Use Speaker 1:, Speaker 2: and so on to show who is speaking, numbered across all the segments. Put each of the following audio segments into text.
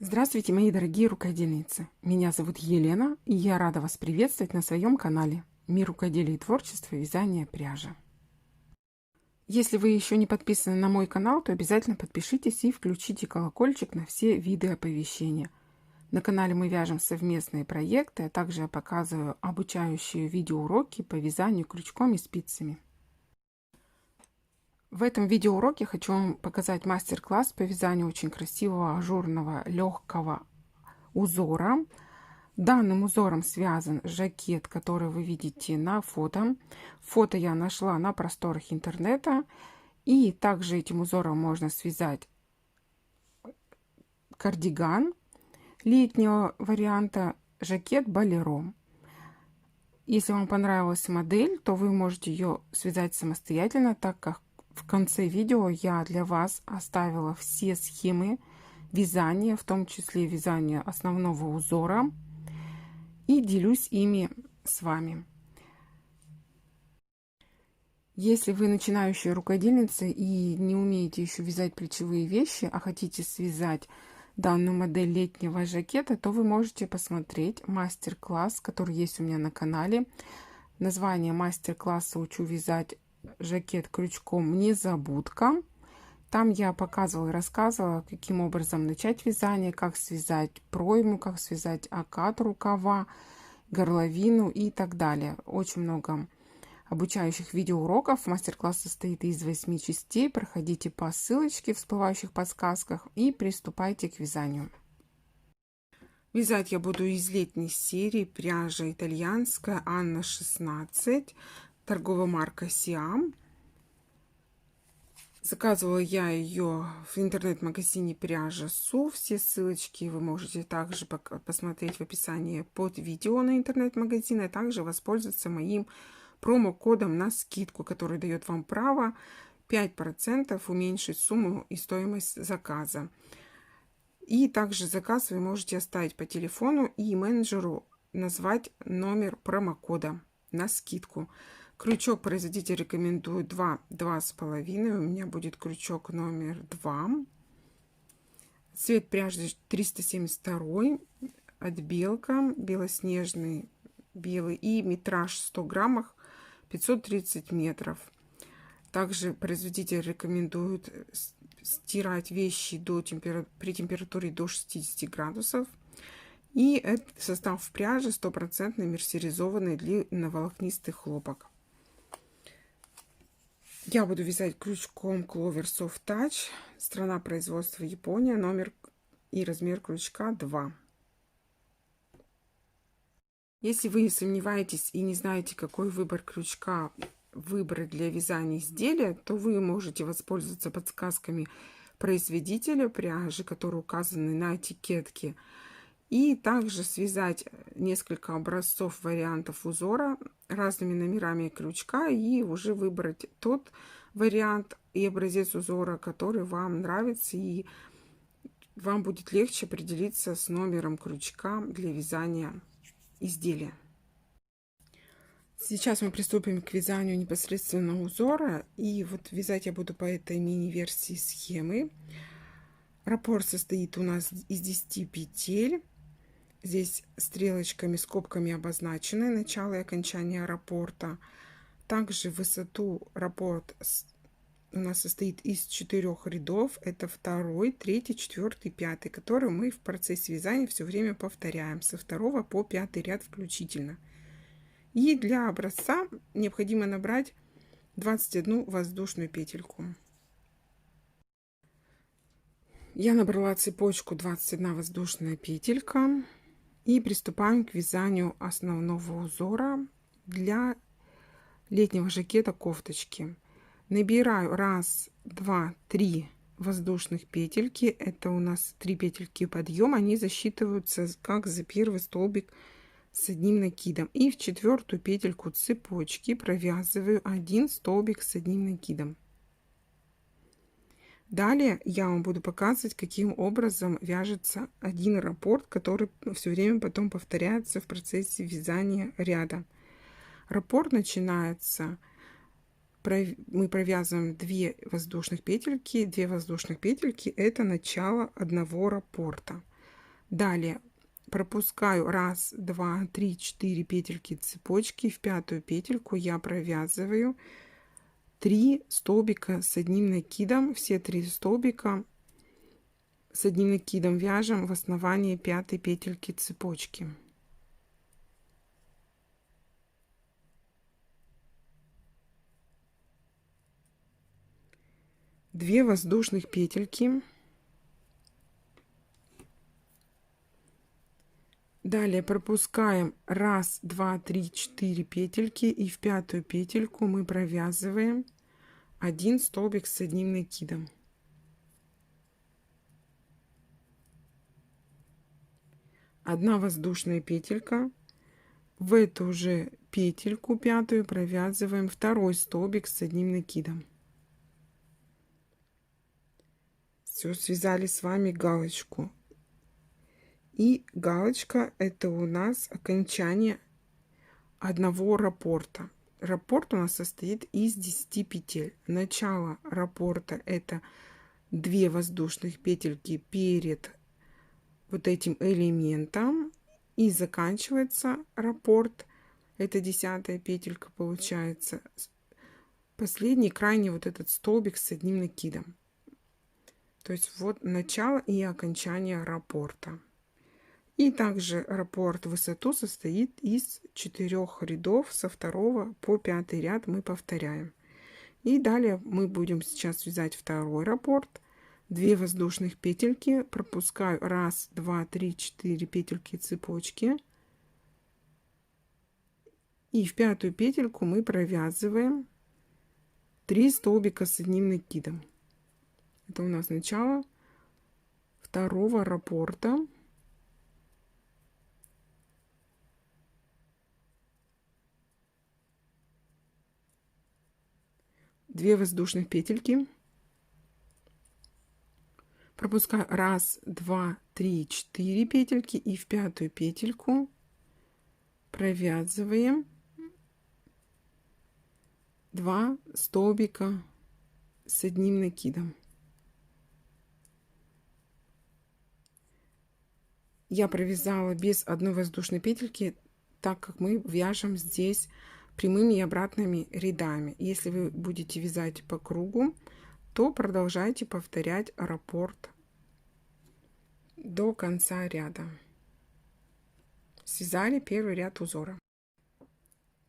Speaker 1: Здравствуйте, мои дорогие рукодельницы! Меня зовут Елена, и я рада вас приветствовать на своем канале «Мир рукоделия и творчества. Вязание пряжи». Если вы еще не подписаны на мой канал, то обязательно подпишитесь и включите колокольчик на все виды оповещения. На канале мы вяжем совместные проекты, а также я показываю обучающие видеоуроки по вязанию крючком и спицами. В этом видеоуроке хочу вам показать мастер-класс по вязанию очень красивого ажурного легкого узора. Данным узором связан жакет, который вы видите на фото. Фото я нашла на просторах интернета. И также этим узором можно связать кардиган летнего варианта, жакет болеро. Если вам понравилась модель, то вы можете ее связать самостоятельно, так как в конце видео я для вас оставила все схемы вязания, в том числе вязания основного узора, и делюсь ими с вами. Если вы начинающая рукодельница и не умеете еще вязать плечевые вещи, а хотите связать данную модель летнего жакета, то вы можете посмотреть мастер-класс, который есть у меня на канале. Название мастер-класса «Учу вязать жакет крючком незабудка». Там я показывала и рассказывала, каким образом начать вязание, как связать пройму, как связать окат рукава, горловину и так далее. Очень много обучающих видеоуроков. Мастер-класс состоит из 8 частей. Проходите по ссылочке в всплывающих подсказках и приступайте к вязанию. Вязать я буду из летней серии пряжа итальянская Анна 16, торговая марка Сиам. Заказывала я ее в интернет-магазине пряжа Су. Все ссылочки вы можете также посмотреть в описании под видео на интернет-магазин, а также воспользоваться моим промокодом на скидку, который дает вам право 5% уменьшить сумму и стоимость заказа. И также заказ вы можете оставить по телефону и менеджеру назвать номер промокода на скидку. Крючок производитель рекомендует 2-2,5. У меня будет крючок номер 2. Цвет пряжи 372. Отбелка белоснежный белый. И метраж 100 граммах 530 метров. Также производитель рекомендует стирать вещи при температуре до 60 градусов. И это состав пряжи 100% мерсеризованный длинноволокнистый хлопок. Я буду вязать крючком Clover Soft Touch. Страна производства Япония. Номер и размер крючка 2. Если вы сомневаетесь и не знаете, какой выбор крючка выбрать для вязания изделия, то вы можете воспользоваться подсказками производителя пряжи, которые указаны на этикетке, и также связать несколько образцов вариантов узора разными номерами крючка и уже выбрать тот вариант и образец узора, который вам нравится, и вам будет легче определиться с номером крючка для вязания изделия. Сейчас мы приступим к вязанию непосредственно узора, и вот вязать я буду по этой мини-версии схемы. Раппорт состоит у нас из 10 петель. Здесь стрелочками, скобками обозначены начало и окончание раппорта. Также высоту раппорт у нас состоит из 4 рядов. Это 2, 3, 4, 5, которые мы в процессе вязания все время повторяем со 2 по 5 ряд включительно. И для образца необходимо набрать 21 воздушную петельку. Я набрала цепочку 21 воздушная петелька. И приступаем к вязанию основного узора для летнего жакета кофточки. Набираю 1, 2, 3 воздушных петельки. Это у нас 3 петельки подъема. Они засчитываются как за первый столбик с одним накидом. И в 4-ю петельку цепочки провязываю 1 столбик с одним накидом. Далее я вам буду показывать, каким образом вяжется один раппорт, который все время потом повторяется в процессе вязания ряда. Раппорт начинается, мы провязываем 2 воздушных петельки. 2 воздушных петельки — это начало одного раппорта. Далее пропускаю 1, 2, 3, 4 петельки цепочки. В 5-ю петельку я провязываю 3 столбика с одним накидом. Все 3 столбика с одним накидом вяжем в основании 5-й петельки цепочки. Две воздушных петельки. Далее пропускаем 1, 2, 3, 4 петельки, и в 5-ю петельку мы провязываем 1 столбик с одним накидом. Одна воздушная петелька. В эту же петельку 5-ю провязываем 2 столбик с одним накидом. Все, связали с вами галочку. И галочка — это у нас окончание одного раппорта. Раппорт у нас состоит из 10 петель. Начало раппорта — это 2 воздушных петельки перед вот этим элементом. И заканчивается раппорт. Это 10-я петелька получается. Последний, крайний вот этот столбик с одним накидом. То есть вот начало и окончание раппорта. И также раппорт в высоту состоит из 4 рядов. Со 2 по 5 ряд мы повторяем. И далее мы будем сейчас вязать второй раппорт. 2 воздушных петельки. Пропускаю 1, 2, 3, 4 петельки цепочки. И в 5-ю петельку мы провязываем 3 столбика с одним накидом. Это у нас начало второго раппорта. Две воздушных петельки. Пропускаю 1, 2, 3, 4 петельки, и в 5-ю петельку провязываем 2 столбика с одним накидом. Я провязала без одной воздушной петельки, так как мы вяжем здесь прямыми и обратными рядами. Если вы будете вязать по кругу, то продолжайте повторять раппорт до конца ряда. Связали первый ряд узора.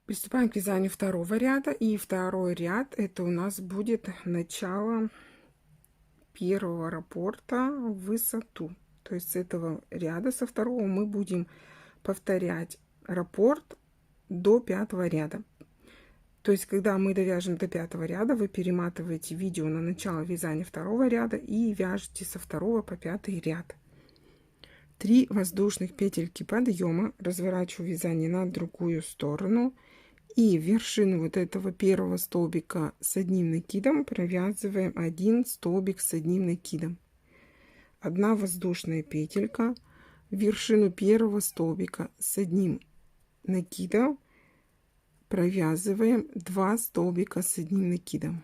Speaker 1: Приступаем к вязанию второго ряда. И второй ряд — это у нас будет начало первого раппорта в высоту. То есть с этого ряда, со второго, мы будем повторять раппорт до 5-го ряда. То есть, когда мы довяжем до 5-го ряда, вы перематываете видео на начало вязания второго ряда и вяжете со 2 по 5 ряд. 3 воздушных петельки подъема, разворачиваю вязание на другую сторону, и в вершину вот этого первого столбика с одним накидом провязываем 1 столбик с одним накидом. 1 воздушная петелька, в вершину первого столбика с одним накидом провязываем 2 столбика с одним накидом.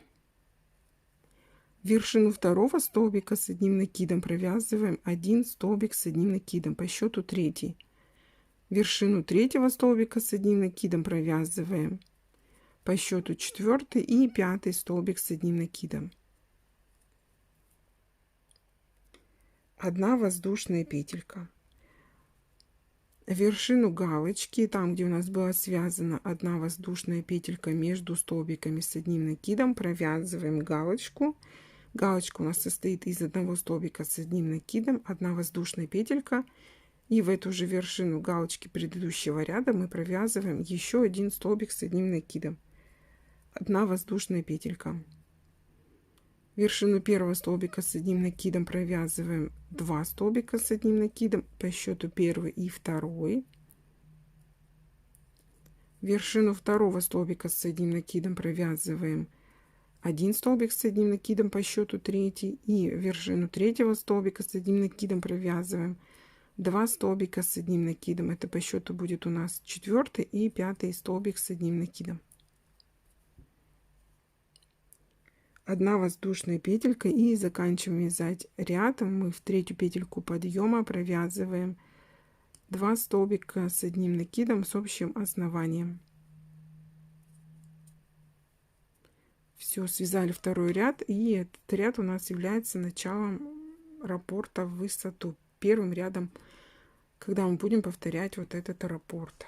Speaker 1: В вершину второго столбика с одним накидом провязываем 1 столбик с одним накидом, по счету 3. В вершину третьего столбика с одним накидом провязываем по счету 4 и 5 столбик с одним накидом. 1 воздушная петелька. В вершину галочки, там где у нас была связана 1 воздушная петелька между столбиками с одним накидом, провязываем галочку. Галочка у нас состоит из 1 столбика с одним накидом, 1 воздушная петелька, и в эту же вершину галочки предыдущего ряда мы провязываем еще 1 столбик с одним накидом, 1 воздушная петелька. Вершину первого столбика с одним накидом провязываем 2 столбика с одним накидом, по счету 1 и 2. Вершину второго столбика с одним накидом провязываем 1 столбик с одним накидом, по счету 3, и вершину третьего столбика с одним накидом провязываем 2 столбика с одним накидом. Это по счету будет у нас 4 и 5 столбик с одним накидом. 1 воздушная петелька и заканчиваем вязать ряд. Мы в 3-ю петельку подъема провязываем 2 столбика с одним накидом с общим основанием. Все, связали 2-й ряд, и этот ряд у нас является началом раппорта в высоту, первым рядом, когда мы будем повторять вот этот раппорт.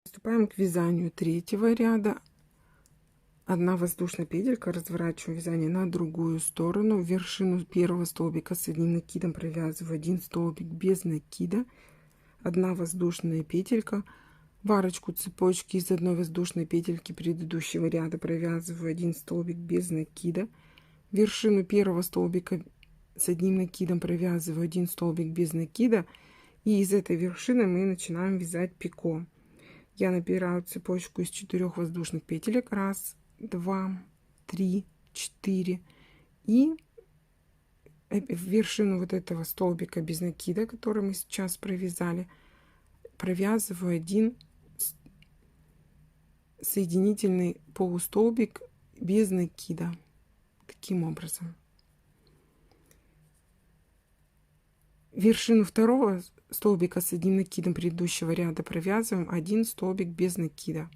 Speaker 1: Приступаем к вязанию 3-го ряда. 1 воздушная петелька, разворачиваем вязание на другую сторону. В вершину 1-го столбика с одним накидом провязываю 1 столбик без накида, 1 воздушная петелька, в арочку цепочки из 1 воздушной петельки предыдущего ряда провязываю 1 столбик без накида, в вершину 1-го столбика с одним накидом провязываю 1 столбик без накида, и из этой вершины мы начинаем вязать пико. Я набираю цепочку из 4 воздушных петелек, 1, 2, 3, 4, и в вершину вот этого столбика без накида, который мы сейчас провязали, провязываю 1 соединительный полустолбик без накида, таким образом. Вершину 2-го столбика с одним накидом предыдущего ряда провязываем 1 столбик без накида.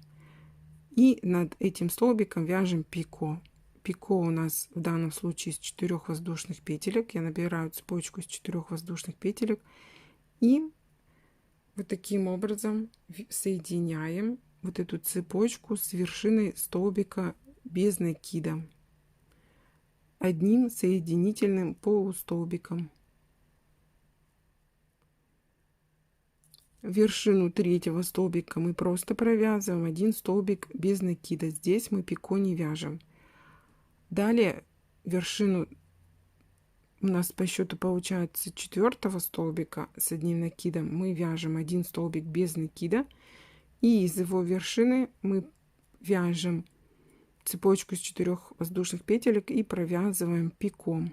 Speaker 1: И над этим столбиком вяжем пико. Пико у нас в данном случае из 4 воздушных петелек. Я набираю цепочку из 4 воздушных петелек. И вот таким образом соединяем вот эту цепочку с вершиной столбика без накида одним соединительным полустолбиком. Вершину 3-го столбика мы просто провязываем 1 столбик без накида. Здесь мы пико не вяжем. Далее вершину у нас по счету получается 4-го столбика с одним накидом мы вяжем 1 столбик без накида, и из его вершины мы вяжем цепочку из 4 воздушных петелек и провязываем пико.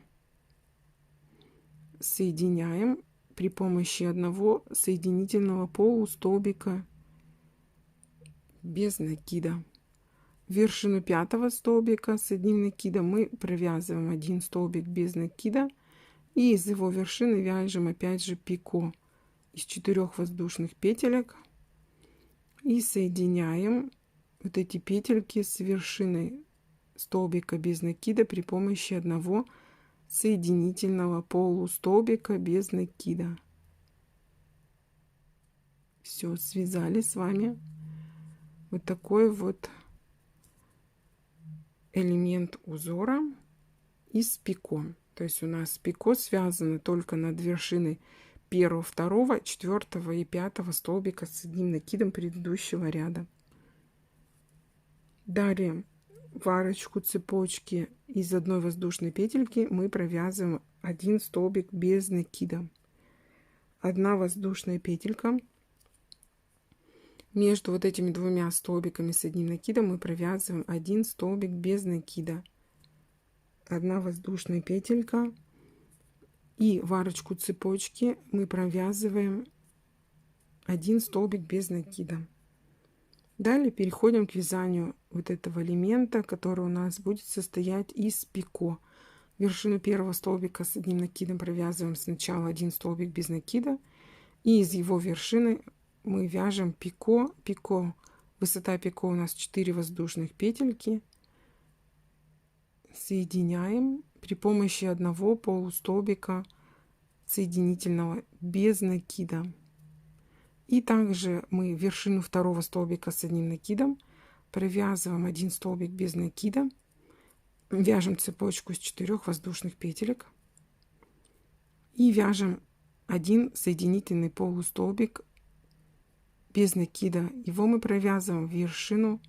Speaker 1: Соединяем при помощи 1 соединительного полустолбика без накида. В вершину 5-го столбика с одним накидом мы провязываем 1 столбик без накида, и из его вершины вяжем опять же пико из 4 воздушных петелек и соединяем вот эти петельки с вершиной столбика без накида при помощи 1 соединительного полустолбика без накида. Все, связали с вами вот такой вот элемент узора из пико. То есть у нас пико связано только над вершиной 1, 2, 4 и 5 столбика с одним накидом предыдущего ряда. Далее в арочку цепочки из 1 воздушной петельки мы провязываем 1 столбик без накида. 1 воздушная петелька. Между вот этими 2 столбиками с одним накидом мы провязываем 1 столбик без накида. 1 воздушная петелька. И в арочку цепочки мы провязываем 1 столбик без накида. Далее переходим к вязанию вот этого элемента, который у нас будет состоять из пико. Вершину 1-го столбика с одним накидом провязываем сначала 1 столбик без накида, и из его вершины мы вяжем пико. Пико, высота пико у нас 4 воздушных петельки. Соединяем при помощи 1 полустолбика соединительного без накида. И также мы вершину 2-го столбика с одним накидом провязываем 1 столбик без накида, вяжем цепочку из 4 воздушных петелек и вяжем 1 соединительный полустолбик без накида. Его мы провязываем в вершину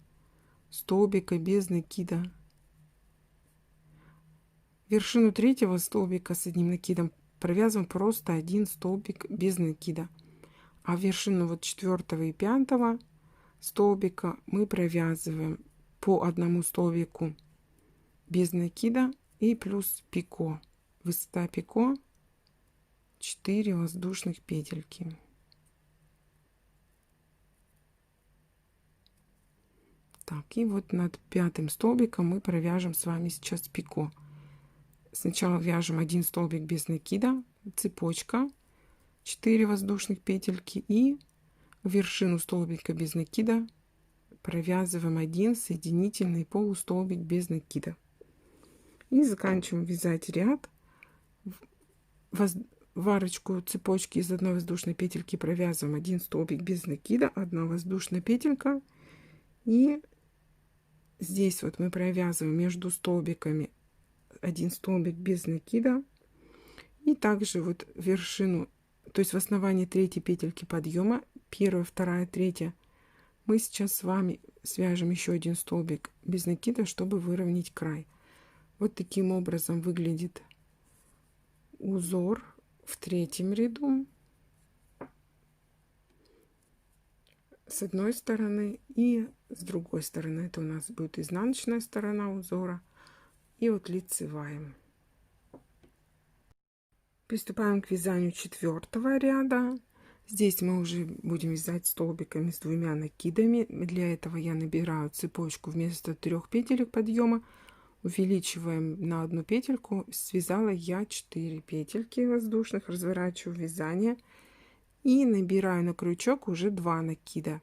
Speaker 1: столбика без накида. Вершину 3-го столбика с одним накидом провязываем просто 1 столбик без накида. А вершину вот 4 и 5 столбика мы провязываем по 1 столбику без накида и плюс пико. Высота пико 4 воздушных петельки. Так, и вот над 5-м столбиком мы провяжем с вами сейчас пико. Сначала вяжем 1 столбик без накида, цепочка, 4 воздушных петельки, и в вершину столбика без накида провязываем 1 соединительный полустолбик без накида. И заканчиваем вязать ряд. В арочку цепочки из 1 воздушной петельки провязываем 1 столбик без накида, 1 воздушная петелька, и здесь вот мы провязываем между столбиками 1 столбик без накида, и также вот вершину, то есть в основании 3-й петельки подъема, 1, 2, 3, мы сейчас с вами свяжем еще 1 столбик без накида, чтобы выровнять край. Вот таким образом выглядит узор в 3-м ряду с одной стороны, и с другой стороны это у нас будет изнаночная сторона узора и вот лицевая. Приступаем к вязанию 4-го ряда. Здесь мы уже будем вязать столбиками с 2 накидами. Для этого я набираю цепочку вместо 3 петелек подъема, увеличиваем на 1 петельку. Связала я 4 петельки воздушных, разворачиваю вязание и набираю на крючок уже 2 накида.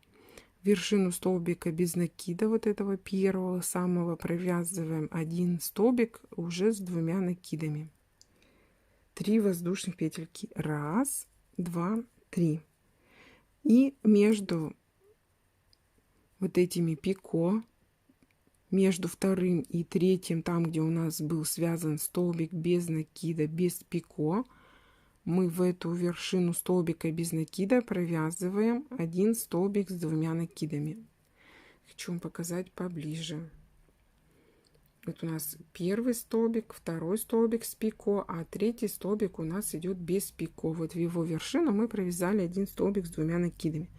Speaker 1: Вершину столбика без накида, вот этого первого самого, провязываем 1 столбик уже с 2 накидами. 3 воздушных петельки, 1, 2, 3. И между вот этими пико, между 2-м и 3-м, там где у нас был связан столбик без накида, без пико, мы в эту вершину столбика без накида провязываем 1 столбик с 2 накидами. Хочу вам показать поближе. Вот у нас 1-й столбик, 2-й столбик с пико, а 3-й столбик у нас идет без пико. Вот в его вершину мы провязали 1 столбик с 2 накидами.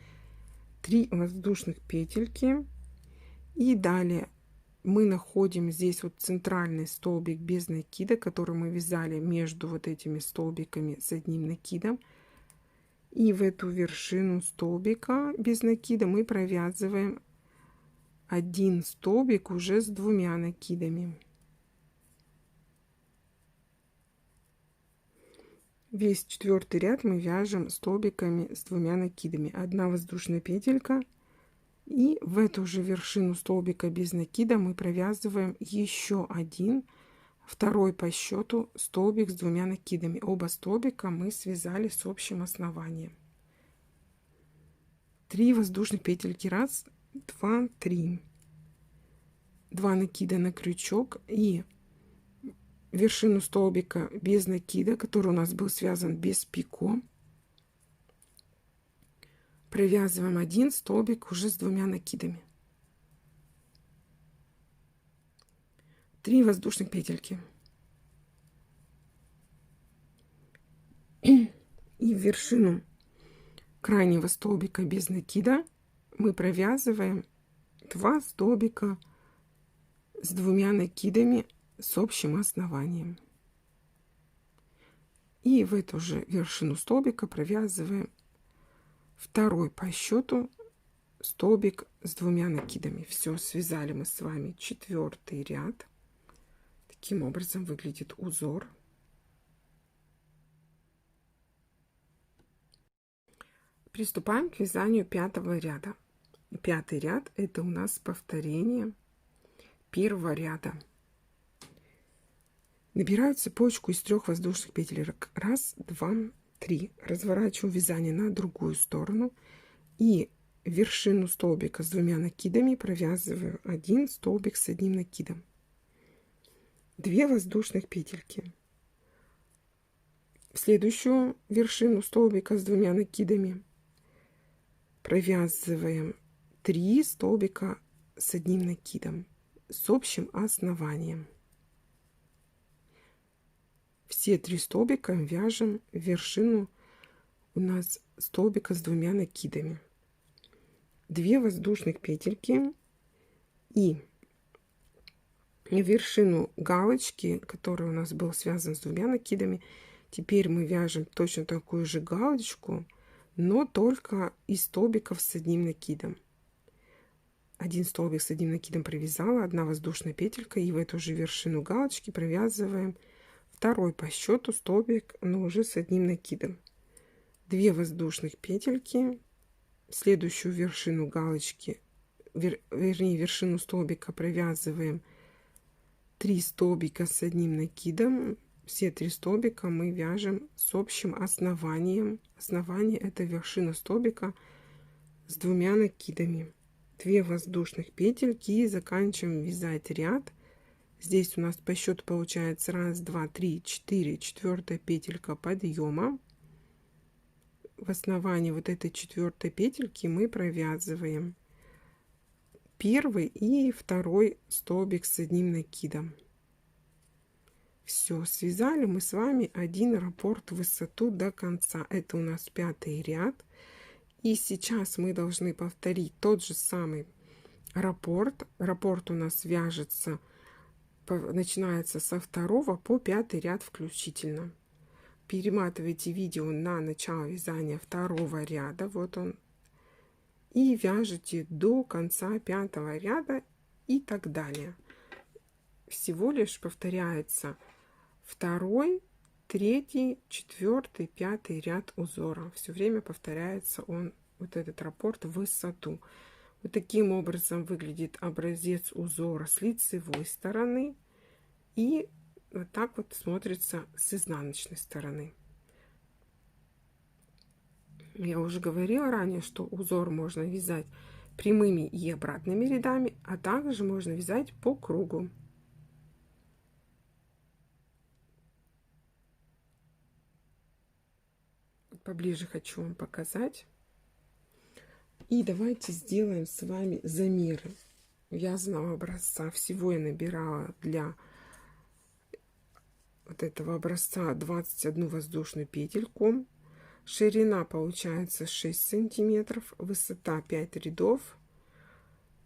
Speaker 1: 3 воздушных петельки. И далее мы находим здесь вот центральный столбик без накида, который мы вязали между вот этими столбиками с 1 накидом. И в эту вершину столбика без накида мы провязываем 1 столбик уже с 2 накидами. Весь 4-й ряд мы вяжем столбиками с 2 накидами. 1 воздушная петелька. И в эту же вершину столбика без накида мы провязываем еще 1, 2-й по счету столбик с 2 накидами. Оба столбика мы связали с общим основанием. 3 воздушных петельки, 1, 2, 3. 2 накида на крючок, и вершину столбика без накида, который у нас был связан без пико, провязываем 1 столбик уже с 2 накидами. 3 воздушных петельки. И в вершину крайнего столбика без накида мы провязываем 2 столбика с 2 накидами с общим основанием. И в эту же вершину столбика провязываем 2-й по счету столбик с 2 накидами. Все, связали мы с вами 4-й ряд. Таким образом выглядит узор. Приступаем к вязанию 5-го ряда. 5-й ряд это у нас повторение 1-го ряда. Набираю цепочку из 3 воздушных петелек. 1, 2, 3. Разворачиваю вязание на другую сторону и вершину столбика с 2 накидами провязываю 1 столбик с 1 накидом. 2 воздушных петельки. В следующую вершину столбика с 2 накидами провязываем 3 столбика с 1 накидом с общим основанием. Все 3 столбика вяжем в вершину у нас столбика с 2 накидами. 2 воздушных петельки и в вершину галочки, который у нас был связан с 2 накидами, теперь мы вяжем точно такую же галочку, но только из столбиков с 1 накидом. один столбик с одним накидом провязала, 1 воздушная петелька, и в эту же вершину галочки провязываем второй по счету столбик, но уже с одним накидом. 2 воздушных петельки, следующую вершину галочки, вернее вершину столбика провязываем 3 столбика с одним накидом. Все 3 столбика мы вяжем с общим основанием. Основание — это вершина столбика с 2 накидами. 2 воздушных петельки и заканчиваем вязать ряд. Здесь у нас по счету получается 1, 2, 3, 4, 4 петелька подъема. В основании вот этой 4 петельки мы провязываем 1 и 2 столбик с одним накидом. Все, связали мы с вами один раппорт в высоту до конца. Это у нас 5-й ряд. И сейчас мы должны повторить тот же самый раппорт. Раппорт у нас вяжется, начинается со 2 по 5 ряд включительно. Перематывайте видео на начало вязания 2 ряда. Вот он. И вяжете до конца 5 ряда и так далее. Всего лишь повторяется 2, 3, 4, 5 ряд узора. Все время повторяется он, вот этот раппорт, в высоту. Вот таким образом выглядит образец узора с лицевой стороны. И вот так вот смотрится с изнаночной стороны. Я уже говорила ранее, что узор можно вязать прямыми и обратными рядами, а также можно вязать по кругу. Поближе хочу вам показать. И давайте сделаем с вами замеры вязаного образца. Всего я набирала для вот этого образца 21 воздушную петельку. Ширина получается 6 сантиметров, высота 5 рядов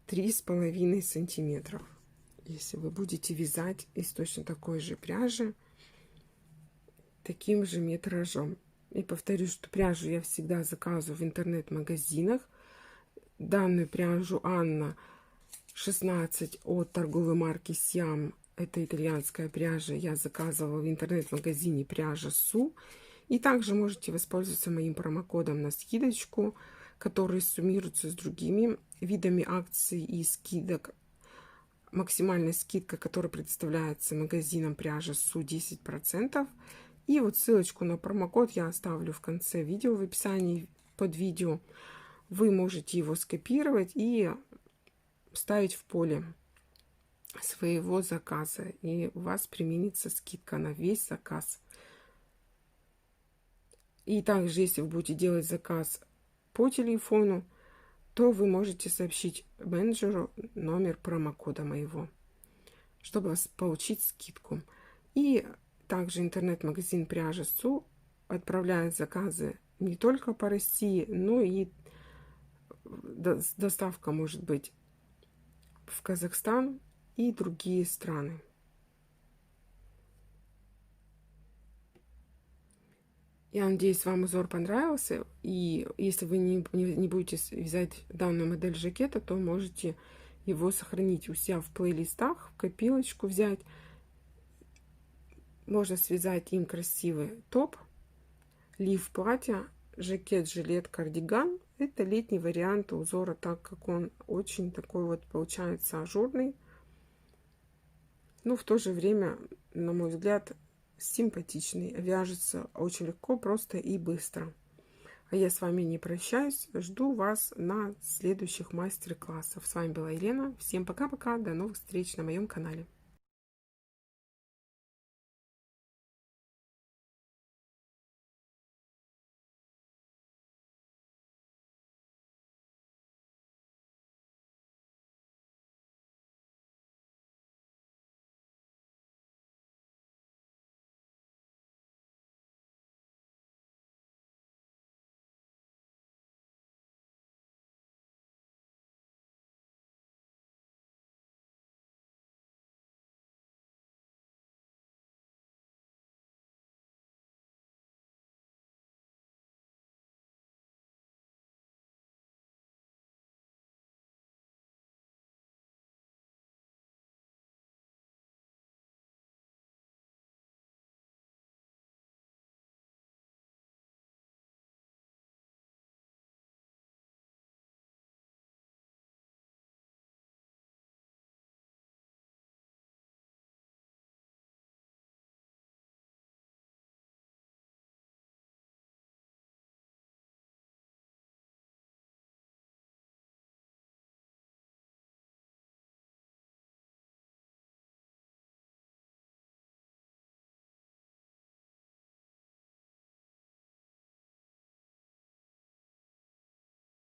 Speaker 1: 3,5 сантиметров. Если вы будете вязать из точно такой же пряжи, таким же метражом. И повторю, что пряжу я всегда заказываю в интернет-магазинах. Данную пряжу Анна 16 от торговой марки Siam. Это итальянская пряжа. Я заказывала в интернет-магазине пряжа Су. И также можете воспользоваться моим промокодом на скидочку, который суммируется с другими видами акций и скидок. Максимальная скидка, которая предоставляется магазином пряжа Су, 10%. И вот ссылочку на промокод я оставлю в конце видео, в описании под видео. Вы можете его скопировать и вставить в поле своего заказа. И у вас применится скидка на весь заказ. И также, если вы будете делать заказ по телефону, то вы можете сообщить менеджеру номер промокода моего, чтобы получить скидку. И также интернет-магазин пряжа Су отправляет заказы не только по России, но и доставка может быть в Казахстан и другие страны. Я надеюсь, вам узор понравился. И если вы не будете вязать данную модель жакета, то можете его сохранить у себя в плейлистах, в копилочку взять. Можно связать им красивый топ, лиф платья, жакет, жилет, кардиган. Это летний вариант узора, так как он очень такой вот получается ажурный. Но в то же время, на мой взгляд, симпатичный. Вяжется очень легко, просто и быстро. А я с вами не прощаюсь. Жду вас на следующих мастер-классах. С вами была Елена. Всем пока-пока. До новых встреч на моем канале.